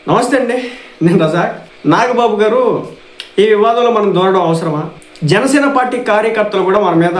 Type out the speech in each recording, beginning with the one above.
నమస్తే అండి, నేను రజాక్. నాగబాబు గారు ఈ వివాదంలో మనం దూరడం అవసరమా? జనసేన పార్టీ కార్యకర్తలు కూడా మన మీద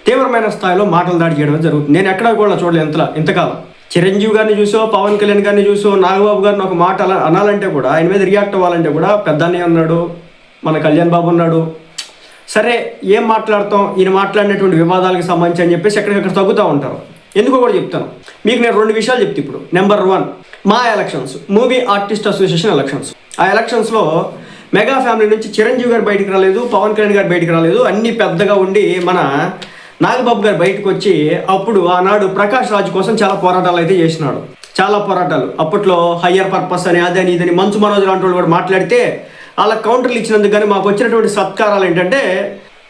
తీవ్రమైన స్థాయిలో మాటలు దాడి చేయడం జరుగుతుంది. నేను ఎక్కడా కూడా చూడలేదు ఇంతకాలం. చిరంజీవి గారిని చూసో, పవన్ కళ్యాణ్ గారిని చూసో, నాగబాబు గారిని ఒక మాట అనాలంటే కూడా, ఆయన మీద రియాక్ట్ అవ్వాలంటే కూడా పెద్ద అన్నయ్య ఉన్నాడు, మన కళ్యాణ్ బాబు ఉన్నాడు. సరే, ఏం మాట్లాడతాం, ఈయన మాట్లాడినటువంటి వివాదాలకు సంబంధించి అని చెప్పేసి ఎక్కడికక్కడ తగ్గుతూ ఉంటారు. ఎందుకో కూడా చెప్తాను మీకు. నేను 2 విషయాలు చెప్తే ఇప్పుడు. నెంబర్ 1, మా elections, movie artist association elections. ఆ ఎలక్షన్స్లో మెగా ఫ్యామిలీ నుంచి చిరంజీవి గారు బయటకు రాలేదు, పవన్ కళ్యాణ్ గారు బయటకు రాలేదు. అన్నీ పెద్దగా ఉండి మన నాగబాబు గారు బయటకు వచ్చి అప్పుడు ఆనాడు ప్రకాష్ రాజ్ కోసం చాలా పోరాటాలు అయితే చేసినాడు. చాలా పోరాటాలు. అప్పట్లో హయ్యర్ పర్పస్ అని, అదని ఇదని మంచు మనోజ్ లాంటి వాళ్ళు కూడా మాట్లాడితే వాళ్ళ కౌంటర్లు ఇచ్చినందుకు కానీ మాకు వచ్చినటువంటి సత్కారాలు ఏంటంటే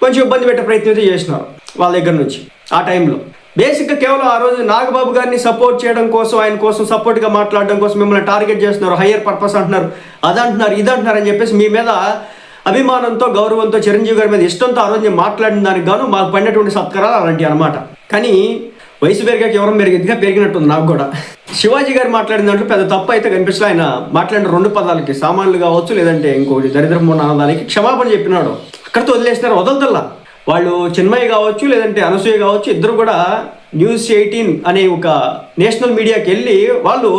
కొంచెం ఇబ్బంది పెట్టే ప్రయత్నం అయితే చేసినారు వాళ్ళ దగ్గర నుంచి. ఆ టైంలో బేసిక్గా కేవలం ఆ రోజు నాగబాబు గారిని సపోర్ట్ చేయడం కోసం, ఆయన కోసం సపోర్ట్గా మాట్లాడడం కోసం మిమ్మల్ని టార్గెట్ చేస్తున్నారు, హయ్యర్ పర్పస్ అంటున్నారు, అదంటున్నారు, ఇదంటున్నారు అని చెప్పేసి మీ మీద అభిమానంతో, గౌరవంతో, చిరంజీవి గారి మీద ఇష్టంతో ఆ రోజు నేను మాట్లాడిన దానికి గాను మాకు పడినటువంటి సత్కారాలు అలాంటివి అనమాట. కానీ వయసు పెరిగాక ఎవరో మెరుగ్గా పెరిగినట్టుంది నాకు కూడా. శివాజీ గారు మాట్లాడిన దాంట్లో పెద్ద తప్పు అయితే కనిపించలే. ఆయన మాట్లాడిన 2 పదాలకి, సామాన్లు కావచ్చు లేదంటే ఇంకోటి దరిద్రపు అన్నదానికి క్షమాపణ చెప్పినాడు. అక్కడితో వదిలేసినారు, వదలతల్లా. వాళ్ళు చిన్మయ్య కావచ్చు లేదంటే అనసూయ కావచ్చు, ఇద్దరు కూడా న్యూస్ 18 అనే ఒక నేషనల్ మీడియాకి వెళ్ళి వాళ్ళు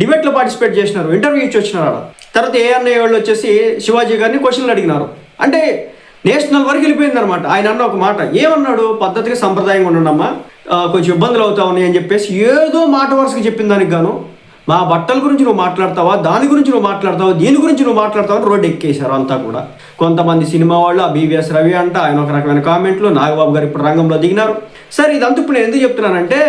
డిబేట్లో పార్టిసిపేట్ చేసినారు, ఇంటర్వ్యూ ఇచ్చి వచ్చినారు. తర్వాత అన్నయ్య వాళ్ళు వచ్చేసి శివాజీ గారిని క్వశ్చన్లు అడిగినారు. అంటే నేషనల్ వరకు వెళ్ళిపోయింది అనమాట. ఆయన అన్న ఒక మాట ఏమన్నాడు, పద్ధతిగా సంప్రదాయంగా ఉండమ్మా, కొంచెం ఇబ్బందులు అవుతా ఉన్నాయి అని చెప్పేసి ఏదో మాట వరుసగా చెప్పిన దానికి గాను మా బట్టల గురించి నువ్వు మాట్లాడతావా, దాని గురించి నువ్వు మాట్లాడతావా, దీని గురించి నువ్వు మాట్లాడతావా అని రోడ్డు ఎక్కేశారు అంతా కూడా. కొంతమంది సినిమా వాళ్ళు, ఆ బీవీఎస్ రవి అంట, ఆయన ఒక రకమైన కామెంట్లు. నాగబాబు గారు ఇప్పుడు రంగంలో దిగినారు. సరే, ఇదంతా ఇప్పుడు నేను ఎందుకు చెప్తున్నానంటే,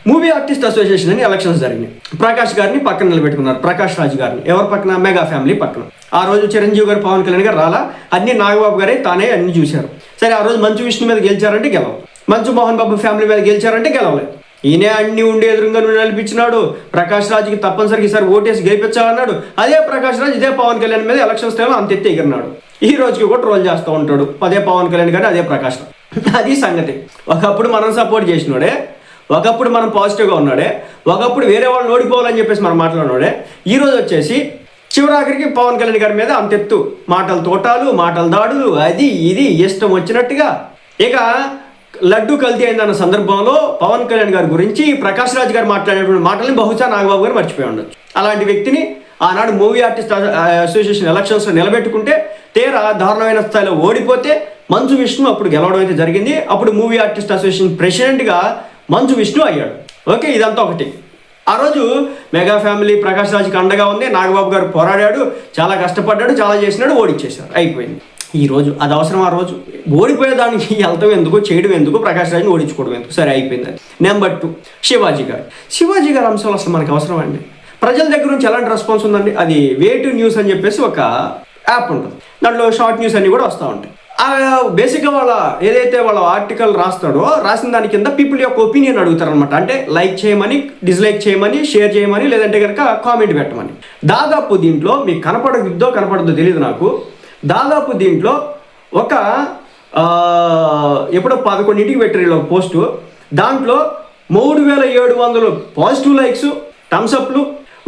మూవీ ఆర్టిస్ట్ అసోసియేషన్ అని ఎలక్షన్స్ జరిగినాయి. ప్రకాష్ గారిని పక్కన నిలబెట్టుకున్నారు, ప్రకాష్ రాజ్ గారిని. ఎవరి పక్కన? మెగా ఫ్యామిలీ పక్కన. ఆ రోజు చిరంజీవి గారు, పవన్ కళ్యాణ్ గారు రాలా, అన్ని నాగబాబు గారే తానే అన్ని చూశారు. సరే, ఆ రోజు మంచు విష్ణు మీద గెలిచారంటే గెలవ, మంచు మోహన్ బాబు ఫ్యామిలీ మీద గెలిచారంటే గెలవలేదు. ఈయనే అన్ని ఉండి ఎదురుగా నువ్వు నిలిపించినాడు. ప్రకాష్ రాజ్కి తప్పనిసరిగా ఈసారి ఓటేసి గెలిపించాలన్నాడు. అదే ప్రకాష్ రాజ్ ఇదే పవన్ కళ్యాణ్ మీద ఎలక్షన్స్ టైంలో అంత ఎత్తి ఎగిరినాడు. ఈ రోజుకి కూడా ట్రోల్ చేస్తూ ఉంటాడు. అదే పవన్ కళ్యాణ్ గారు, అదే ప్రకాష్ రాజ్. అది సంగతి. ఒకప్పుడు మనం సపోర్ట్ చేసినాడే, ఒకప్పుడు మనం పాజిటివ్గా ఉన్నాడే, ఒకప్పుడు వేరే వాళ్ళని ఓడిపోవాలని చెప్పేసి మనం మాట్లాడినాడే, ఈరోజు వచ్చేసి చివరాఖరికి పవన్ కళ్యాణ్ గారి మీద అంతెత్తు మాటలు తోటాలు, మాటలు దాడులు, అది ఇది ఇష్టం వచ్చినట్టుగా. ఇక లడ్డు కల్తీ అయిందన్న సందర్భంలో పవన్ కళ్యాణ్ గారి గురించి ప్రకాష్ రాజ్ గారు మాట్లాడేటువంటి మాటల్ని బహుశా నాగబాబు గారు మర్చిపోయి ఉండొచ్చు. అలాంటి వ్యక్తిని ఆనాడు మూవీ ఆర్టిస్ట్ అసోసియేషన్ ఎలక్షన్స్లో నిలబెట్టుకుంటే తీరా దారుణమైన స్థాయిలో ఓడిపోతే మంచు విష్ణు అప్పుడు గెలవడం అయితే జరిగింది. అప్పుడు మూవీ ఆర్టిస్ట్ అసోసియేషన్ ప్రెసిడెంట్గా మంచు విష్ణు అయ్యాడు. ఓకే, ఇదంతా ఒకటి. ఆ రోజు మెగా ఫ్యామిలీ ప్రకాష్ రాజ్కి అండగా ఉంది. నాగబాబు గారు పోరాడాడు, చాలా కష్టపడ్డాడు, చాలా చేసినాడు, ఓడిచ్చేశారు, అయిపోయింది. ఈరోజు అది అవసరం? ఆ రోజు ఓడిపోయేదానికి వెళ్తాం ఎందుకు, చేయడం ఎందుకు, ప్రకాష్ రాజ్ని ఓడించుకోవడం ఎందుకు? సరే, అయిపోయింది అది. నెంబర్ 2, శివాజీ గారు అంశాలు అసలు మనకు అవసరం అండి? ప్రజల దగ్గర నుంచి ఎలాంటి రెస్పాన్స్ ఉందండి? అది వే2 న్యూస్ అని చెప్పేసి ఒక యాప్ ఉంటుంది. దాంట్లో షార్ట్ న్యూస్ అన్నీ కూడా వస్తూ ఉంటాయి. బేసిక్గా ఏదైతే వాళ్ళ ఆర్టికల్ రాస్తాడో, రాసిన దాని కింద పీపుల్ యొక్క ఒపీనియన్ అడుగుతారనమాట. అంటే లైక్ చేయమని, డిస్లైక్ చేయమని, షేర్ చేయమని, లేదంటే కనుక కామెంట్ పెట్టమని. దాదాపు దీంట్లో మీకు కనపడద్దో తెలియదు నాకు, దాదాపు దీంట్లో ఒక ఎప్పుడో 11ంటికి పెట్టారు ఒక పోస్టు. దాంట్లో 3700 పాజిటివ్ లైక్స్, థమ్స్అప్లు,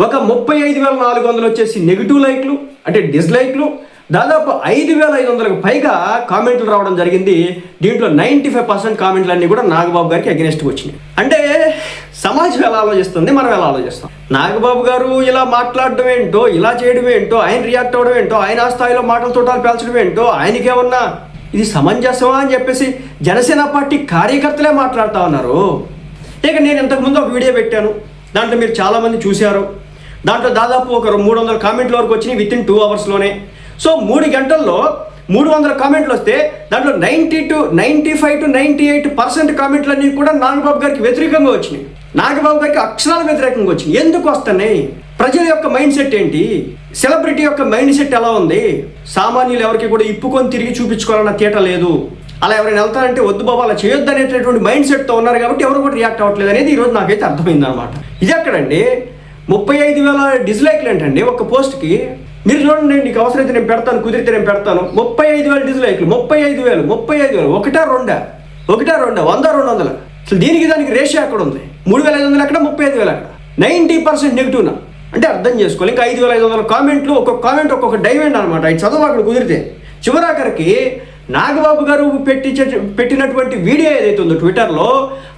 ఒక 35,400 వచ్చేసి నెగిటివ్ లైక్లు అంటే డిస్లైక్లు, దాదాపు 5,500కు పైగా కామెంట్లు రావడం జరిగింది. దీంట్లో 95% కామెంట్లు అన్నీ కూడా నాగబాబు గారికి అగెనిస్ట్గా వచ్చినాయి. అంటే సమాజం ఎలా ఆలోచిస్తుంది, మనం ఎలా ఆలోచిస్తాం? నాగబాబు గారు ఇలా మాట్లాడడం ఏంటో, ఇలా చేయడం ఏంటో, ఆయన రియాక్ట్ అవ్వడం ఏంటో, ఆయన ఆ స్థాయిలో మాటల తోటాలు పేల్చడం ఏంటో, ఆయనకేమన్నా ఇది సమంజసమా అని చెప్పేసి జనసేన పార్టీ కార్యకర్తలే మాట్లాడుతూ ఉన్నారు. ఇక నేను ఇంతకుముందు ఒక వీడియో పెట్టాను, దాంట్లో మీరు చాలామంది చూశారు. దాంట్లో దాదాపు ఒక 300 కామెంట్ల వరకు వచ్చినాయి వితిన్ 2 అవర్స్లోనే. సో 3 గంటల్లో 300 కామెంట్లు వస్తే దాంట్లో 95 to 98% కామెంట్లన్నీ కూడా నాగబాబు గారికి వ్యతిరేకంగా వచ్చినాయి. నాగబాబు గారికి అక్షరాల వ్యతిరేకంగా వచ్చినాయి. ఎందుకు వస్తున్నాయి? ప్రజల యొక్క మైండ్ సెట్ ఏంటి? సెలబ్రిటీ యొక్క మైండ్ సెట్ ఎలా ఉంది? సామాన్యులు ఎవరికి కూడా ఇప్పుకొని తిరిగి చూపించుకోవాలన్న తీట లేదు. అలా ఎవరైనా వెళ్తారంటే వద్దు బాబా అలా చేయొద్దు అనేటటువంటి మైండ్ సెట్తో ఉన్నారు కాబట్టి ఎవరు కూడా రియాక్ట్ అవ్వట్లేదు అనేది ఈరోజు నాకైతే అర్థమైంది అనమాట. ఇది ఎక్కడండి 35,000 డిస్లైక్లు ఏంటండి ఒక్క పోస్ట్కి? మీరు చూడండి, నీకు అవసరమైతే నేను పెడతాను, కుదిరితే నేను పెడతాను. 35,000 డిస్లైక్లు, 35,000 ఒకటా రెండా 100 200? అసలు దీనికి దానికి రేషియో ఎక్కడ ఉంది? 3,500 ఎక్కడ, 35,000 ఎక్కడ? 90% నెగిటివ్నా? అంటే అర్థం చేసుకోవాలి. ఇంకా 5,500 కామెంట్లు, ఒక్కొక్క కామెంట్ ఒక్కొక్క డైమండ్ అనమాట. అది చదువు అక్కడ కుదిరితే చివరాఖరికి నాగబాబు గారు పెట్టినటువంటి వీడియో ఏదైతే ఉందో ట్విట్టర్లో,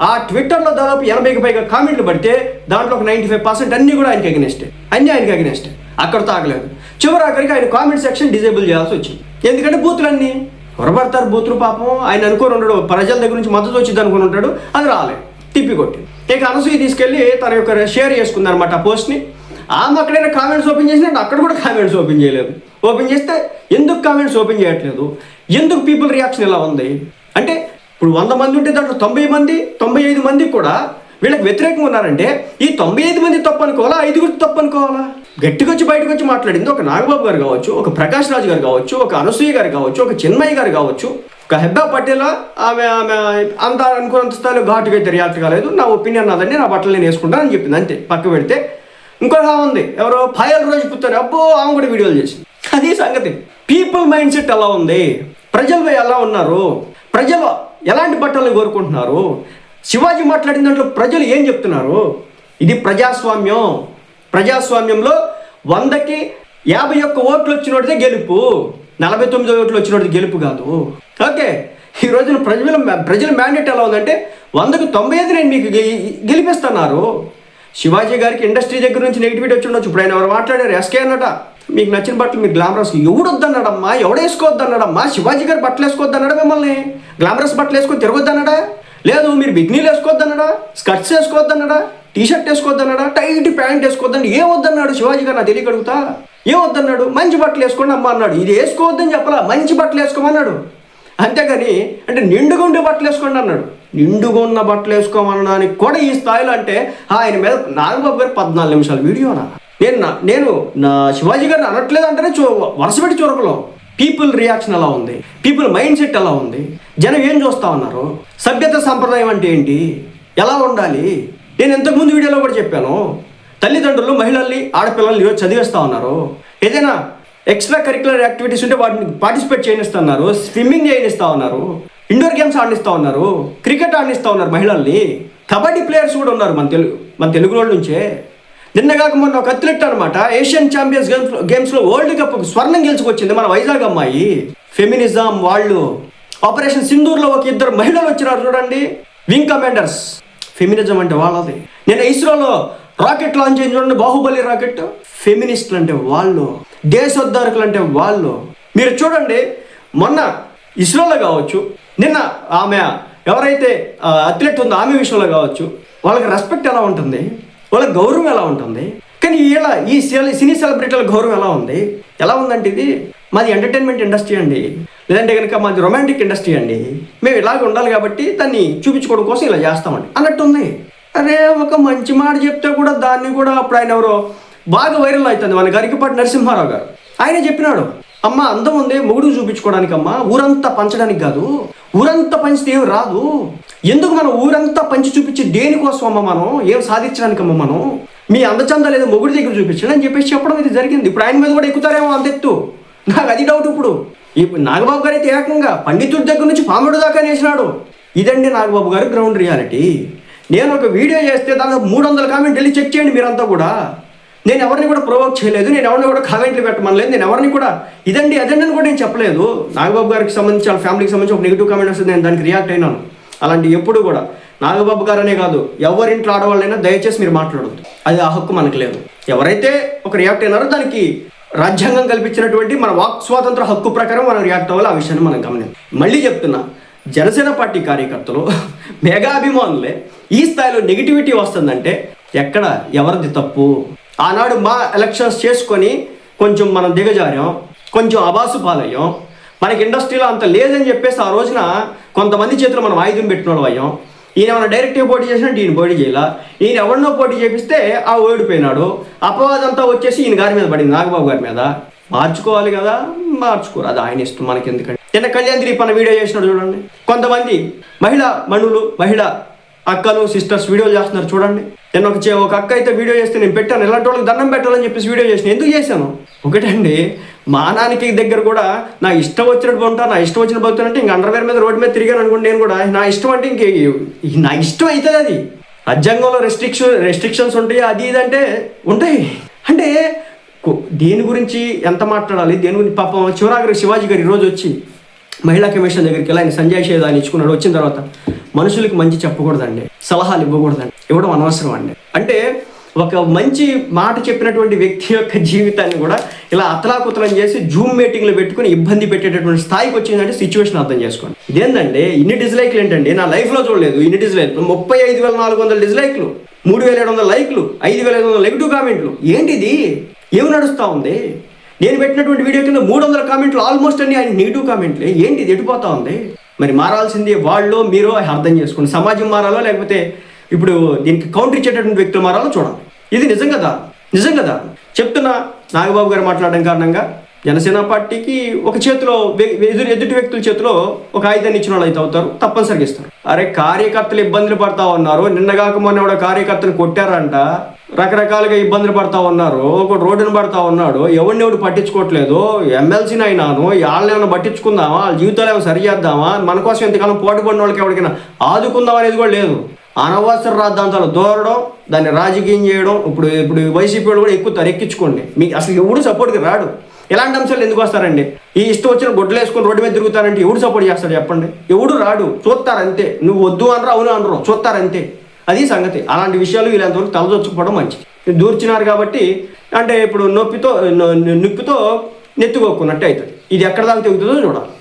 ఆ ట్విట్టర్లో దాదాపు 80కి పైగా కామెంట్లు పడితే దాంట్లో ఒక 95% అన్నీ కూడా ఆయనకి అగెనిస్టే. అక్కడతో ఆగలేదు. చివరాఖరికి ఆయన కామెంట్ సెక్షన్ డిజేబుల్ చేయాల్సి వచ్చింది. ఎందుకంటే బూతులన్నీ ఎవరబడతారు, బూతులు పాపం. ఆయన అనుకొని ఉంటాడు ప్రజల దగ్గర నుంచి మద్దతు వచ్చింది అనుకుని ఉంటాడు, అది రాలేదు, తిప్పికొట్టి. ఇక అనసూయ తీసుకెళ్ళి తన యొక్క షేర్ చేసుకుంది అనమాట ఆ పోస్ట్ని. ఆమె అక్కడైనా కామెంట్స్ ఓపెన్ చేసినట్టు అక్కడ కూడా కామెంట్స్ ఓపెన్ చేయలేదు. ఓపెన్ చేస్తే ఎందుకు కామెంట్స్ ఓపెన్ చేయట్లేదు, ఎందుకు పీపుల్ రియాక్షన్ ఇలా ఉంది అంటే, ఇప్పుడు 100 మంది ఉంటే దాంట్లో 95 మంది కూడా వీళ్ళకి వ్యతిరేకంగా ఉన్నారంటే ఈ 95 మంది తప్పు అనుకోవాలా, 5 తప్పు అనుకోవాలా? గట్టిగా వచ్చి బయటకు వచ్చి మాట్లాడింది ఒక నాగబాబు గారు కావచ్చు, ఒక ప్రకాష్ రాజు గారు కావచ్చు, ఒక అనసూయ గారు కావచ్చు, ఒక చిన్మయ్య గారు కావచ్చు, ఒక హెబ్బా పటేల్ ఆమె అంత అనుకున్నంత స్థాయిలో ఘాటుగా అయితే రియాక్ట్ కాలేదు. నా ఒపీనియన్ నాదండి, నా బట్టలు నేను వేసుకుంటాను అని చెప్పింది అంతే. పక్క పెడితే ఇంకొక ఉంది, ఎవరో పాయల్ రోజు పుత్తారు, అబ్బో ఆమె కూడా వీడియోలు చేసింది. అది సంగతి. పీపుల్ మైండ్ సెట్ ఎలా ఉంది, ప్రజలు ఎలా ఉన్నారు, ప్రజలు ఎలాంటి బట్టలు కోరుకుంటున్నారు, శివాజీ మాట్లాడిన దాంట్లో ప్రజలు ఏం చెప్తున్నారు. ఇది ప్రజాస్వామ్యంలో 100కి 51 ఓట్లు వచ్చినోడితే గెలుపు, 49 ఓట్లు వచ్చినోడిది గెలుపు కాదు. ఓకే, ఈ రోజున ప్రజల మ్యాండేట్ ఎలా ఉందంటే 100కి 95 నేను మీకు గెలిపిస్తున్నారు. శివాజీ గారికి ఇండస్ట్రీ దగ్గర నుంచి నెగిటివిటీ వచ్చి ఉండొచ్చు. ఇప్పుడు ఆయన ఎవరు మాట్లాడారు, ఎస్కే అన్నట, మీకు నచ్చిన బట్టలు మీరు గ్లామరస్ ఎవడొద్దన్నాడమ్మా, ఎవడేసుకోవద్దన్నాడమ్మా, శివాజీ గారు బట్టలు వేసుకోవద్దన్నాడా, మిమ్మల్ని గ్లామరస్ బట్టలు వేసుకొని తిరగొద్దన్నాడా, లేదు మీరు బిగ్నీలు వేసుకోవద్దన్నాడా, స్కర్ట్స్ వేసుకోవద్దన్నాడా, టీషర్ట్ వేసుకోవద్దన్నాడా, టైట్ ప్యాంట్ వేసుకోవద్దని ఏమొద్దన్నాడు శివాజీ గారు? నా తెలియగలుగుతా ఏమొద్దన్నాడు? మంచి బట్టలు వేసుకోండి అమ్మ అన్నాడు. ఇది వేసుకోవద్దని చెప్పలా, మంచి బట్టలు వేసుకోమన్నాడు. అంతేగాని అంటే నిండుగా ఉండే బట్టలు వేసుకోండి అన్నాడు. నిండుగా ఉన్న బట్టలు వేసుకోమనడానికి కూడా ఈ స్థాయిలో అంటే ఆయన మీద నాగబాబు గారు 14 నిమిషాల వీడియోనా? నేను నా శివాజీ గారిని అనట్లేదు అంటేనే వరుసపెట్టి చూరకలో పీపుల్ రియాక్షన్ ఎలా ఉంది, పీపుల్ మైండ్ సెట్ ఎలా ఉంది, జనం ఏం చూస్తా ఉన్నారు, సభ్యత సంప్రదాయం అంటే ఏంటి, ఎలా ఉండాలి. నేను ఇంతకుముందు వీడియోలో కూడా చెప్పాను, తల్లిదండ్రులు మహిళల్ని ఆడపిల్లల్ని ఈరోజు చదివేస్తూ ఉన్నారు. ఏదైనా ఎక్స్ట్రా కరిక్యులర్ యాక్టివిటీస్ ఉంటే వాటిని పార్టిసిపేట్ చేయనిస్తున్నారు, స్విమ్మింగ్ చేయనిస్తూ ఉన్నారు, ఇండోర్ గేమ్స్ ఆడిస్తూ ఉన్నారు, క్రికెట్ ఆడిస్తూ ఉన్నారు మహిళల్ని. కబడ్డీ ప్లేయర్స్ కూడా ఉన్నారు మన తెలుగు వాళ్ళ నుంచే. నిన్నగాక మొన్న ఒక అథ్లెట్ అనమాట ఏషియన్ ఛాంపియన్స్ గేమ్స్లో వరల్డ్ కప్ స్వర్ణం గెలుచుకొచ్చింది మన వైజాగ్ అమ్మాయి. ఫెమినిజం వాళ్ళు. ఆపరేషన్ సింధూర్లో ఒక 2 మహిళలు వచ్చినారు చూడండి, వింగ్ కమాండర్స్. ఫెమినిజం అంటే వాళ్ళది. నేను ఇస్రోలో రాకెట్ లాంచ్ అయింది చూడండి, బాహుబలి రాకెట్. ఫెమినిస్టులు అంటే వాళ్ళు, దేశోద్ధారకులు అంటే వాళ్ళు. మీరు చూడండి, మొన్న ఇస్రోలో కావచ్చు, నిన్న ఆమె ఎవరైతే అథ్లెట్ ఉందో ఆమె విషయంలో కావచ్చు, వాళ్ళకి రెస్పెక్ట్ ఎలా ఉంటుంది, వాళ్ళకి గౌరవం ఎలా ఉంటుంది. కానీ ఈ సినీ సెలబ్రిటీల గౌరవం ఎలా ఉందంటే ఇది మాది ఎంటర్టైన్మెంట్ ఇండస్ట్రీ అండి, లేదంటే కనుక మాది రొమాంటిక్ ఇండస్ట్రీ అండి, మేము ఇలాగ ఉండాలి కాబట్టి దాన్ని చూపించుకోవడం కోసం ఇలా చేస్తామండి అన్నట్టుంది. అరే ఒక మంచి మాట చెప్తే కూడా దాన్ని కూడా అప్పుడు ఆయన ఎవరో బాగా వైరల్ అవుతుంది, మన గరికపాటి నరసింహారావు గారు. ఆయన చెప్పినాడు, అమ్మ అందం ఉంది మొగుడు చూపించుకోవడానికి అమ్మ, ఊరంతా పంచడానికి కాదు, ఊరంతా పంచితే ఏం రాదు. ఎందుకు మనం ఊరంతా పంచి చూపించి దేనికోసం అమ్మ, మనం ఏం సాధించడానికమ్మ, మనం మీ అందచంద లేదు మొగుడి దగ్గర చూపించండి అని చెప్పేసి చెప్పడం ఇది జరిగింది. ఇప్పుడు ఆయన మీద కూడా ఎక్కుతారేమో అంతెత్తు, నాకు అది డౌట్. ఇప్పుడు నాగబాబు గారు అయితే ఏకంగా పండితుడి దగ్గర నుంచి పాముడు దాకా వేసినాడు. ఇదండి నాగబాబు గారు గ్రౌండ్ రియాలిటీ. నేను ఒక వీడియో చేస్తే దాదాపు 300 కామెంట్ వెళ్ళి చెక్ చేయండి మీరంతా కూడా. నేను ఎవరిని కూడా ప్రొవోక్ చేయలేదు, నేను ఎవరిని కూడా కామెంట్లు పెట్టమనలేదు, నేను ఎవరిని కూడా ఇదండి అదండి అని కూడా నేను చెప్పలేదు. నాగబాబు గారికి సంబంధించి వాళ్ళ ఫ్యామిలీకి సంబంధించి ఒక నెగిటివ్ కామెంట్ వస్తుంది, నేను దానికి రియాక్ట్ అయినాను. అలాంటి ఎప్పుడు కూడా నాగబాబు గారనే కాదు, ఎవరింట్లో ఆడవాళ్ళైనా దయచేసి మీరు మాట్లాడద్దు, అది ఆ హక్కు మనకు లేదు. ఎవరైతే ఒక రియాక్ట్ అయినారో దానికి రాజ్యాంగం కల్పించినటువంటి మన వాక్ స్వాతంత్ర హక్కు ప్రకారం మనం రియాక్ట్ అవ్వాలి. ఆ విషయాన్ని మనం గమనించాలి. మళ్ళీ చెప్తున్నా, జనసేన పార్టీ కార్యకర్తలు మెగా అభిమానులే ఈ స్థాయిలో నెగిటివిటీ వస్తుందంటే ఎక్కడ ఎవరిది తప్పు? ఆనాడు మా ఎలక్షన్స్ చేసుకొని కొంచెం మనం దిగజారాం, కొంచెం అబాసు పాలయ్యాం, మనకి ఇండస్ట్రీలో అంత లేదని చెప్పేసి ఆ రోజున కొంతమంది చేతిలో మనం ఆయుధం పెట్టినోళ్ళు అయ్యాం. ఈయన ఏమైనా డైరెక్ట్గా పోటీ చేసినట్టు ఈయన పోటీ చేయాల, ఈయన ఎవరినో పోటీ చేపిస్తే ఆ ఓడిపోయినాడు. అపవాదంతా వచ్చేసి ఈయన గారి మీద పడింది, నాగబాబు గారి మీద. మార్చుకోవాలి కదా, మార్చుకోరు, అది ఆయన ఇష్టం, మనకి ఎందుకంటే. నిన్న కళ్యాణ్ దిలీప్ అన్న వీడియో చేసినాడు చూడండి, కొంతమంది మహిళా మనులు, మహిళా అక్కలు, సిస్టర్స్ వీడియోలు చేస్తున్నారు చూడండి. నేను ఒక అక్క అయితే వీడియో చేస్తే నేను పెట్టాను, ఇలాంటి వాళ్ళకి దండం పెట్టాలని చెప్పేసి వీడియో చేసిన. ఎందుకు చేశాను? ఒకటండి, మానానికి దగ్గర కూడా నా ఇష్టం వచ్చినట్టు ఉంటా, నా ఇష్టం వచ్చినట్టు పోతానంటే ఇంక అండర్వేర్ మీద రోడ్డు మీద తిరిగాను అనుకోండి. నేను కూడా నా ఇష్టం అంటే నా ఇష్టం అవుతుంది. అది రాజ్యాంగంలో రెస్ట్రిక్షన్స్ ఉంటాయి, అది ఇది అంటే ఉంటాయి. అంటే దేని గురించి ఎంత మాట్లాడాలి, దేని గురించి పాపం చివరాగరి శివాజీ గారు ఈరోజు వచ్చి మహిళా కమిషన్ దగ్గరికి వెళ్ళి ఆయన సంజయ్ సేద్ అని ఇచ్చుకున్నాడు. వచ్చిన తర్వాత మనుషులకి మంచి చెప్పకూడదండి, సలహాలు ఇవ్వకూడదండి, ఇవ్వడం అనవసరం అండి. అంటే ఒక మంచి మాట చెప్పినటువంటి వ్యక్తి యొక్క జీవితాన్ని కూడా ఇలా అతలాకుతలం చేసి జూమ్ మీటింగ్లో పెట్టుకుని ఇబ్బంది పెట్టేటటువంటి స్థాయికి వచ్చిందంటే సిచ్యువేషన్ అర్థం చేసుకోండి. ఇదేంటండి ఇన్ని డిస్లైక్లు ఏంటండి, నా లైఫ్లో చూడలేదు ఇన్ని డిస్లైక్లు. 35,400 డిస్లైక్లు, 3,700 లైక్లు, 5,500 నెగిటివ్ కామెంట్లు. ఏంటిది, ఏమి నడుస్తూ ఉంది? నేను పెట్టినటువంటి వీడియో కింద 300 కామెంట్లు ఆల్మోస్ట్ అన్ని ఆయన నెగిటివ్ కామెంట్లే. ఏంటిది, ఎటుపోతా ఉంది? మరి మారాల్సింది వాళ్ళు మీరు అర్థం చేసుకోండి. సమాజం మారాలో లేకపోతే ఇప్పుడు దీనికి కౌంటర్ ఇచ్చేటటువంటి వ్యక్తులు మారాలో చూడాలి. ఇది నిజం కదా, నిజం కదా చెప్తున్నా. నాగబాబు గారు మాట్లాడడం కారణంగా జనసేన పార్టీకి ఒక చేతిలో ఎదుటి వ్యక్తుల చేతిలో ఒక ఆయుధాన్ని ఇచ్చిన వాళ్ళు అయితే అవుతారు, తప్పనిసరిగా ఇస్తారు. అరే కార్యకర్తలు ఇబ్బందులు పడతా ఉన్నారు, నిన్నగాక మొన్న కూడా కార్యకర్తలు కొట్టారంట, రకరకాలుగా ఇబ్బందులు పడతా ఉన్నారు, ఒక రోడ్డును పడతా ఉన్నాడు, ఎవరిని పట్టించుకోవట్లేదు, ఎమ్మెల్సీని అయినాను వాళ్ళని ఏమైనా పట్టించుకుందామా, వాళ్ళ జీవితాలు ఏమైనా సరి చేద్దామా, మన కోసం ఎంతకాలం పోటీపడిన వాళ్ళకి ఎవరికైనా ఆదుకుందాం అనేది కూడా లేదు. అనవసర రాద్ధాంతాలు దూరడం, దాన్ని రాజకీయం చేయడం. ఇప్పుడు వైసీపీ వాళ్ళు కూడా ఎక్కువ ఎక్కించుకోండి. మీకు అసలు ఎవడు సపోర్ట్కి రాడు. ఎలాంటి అంశాలు ఎందుకు వస్తారండి? ఈ ఇష్టం వచ్చిన గొడ్డలు వేసుకొని రోడ్డు మీద తిరుగుతారంటే ఎవడు సపోర్ట్ చేస్తాడు చెప్పండి? ఎవడు రాడు, చూస్తారంతే. నువ్వు వద్దు అనరు, అవును అనరు, చూస్తారంతే. అది సంగతి. అలాంటి విషయాలు వీళ్ళంతవరకు తలదొచ్చుకోవడం మంచిది. దూర్చినారు కాబట్టి అంటే ఇప్పుడు నొప్పితో నెత్తుకోకున్నట్టు అవుతుంది. ఇది ఎక్కడ దాకా తెగుతుందో చూడాలి.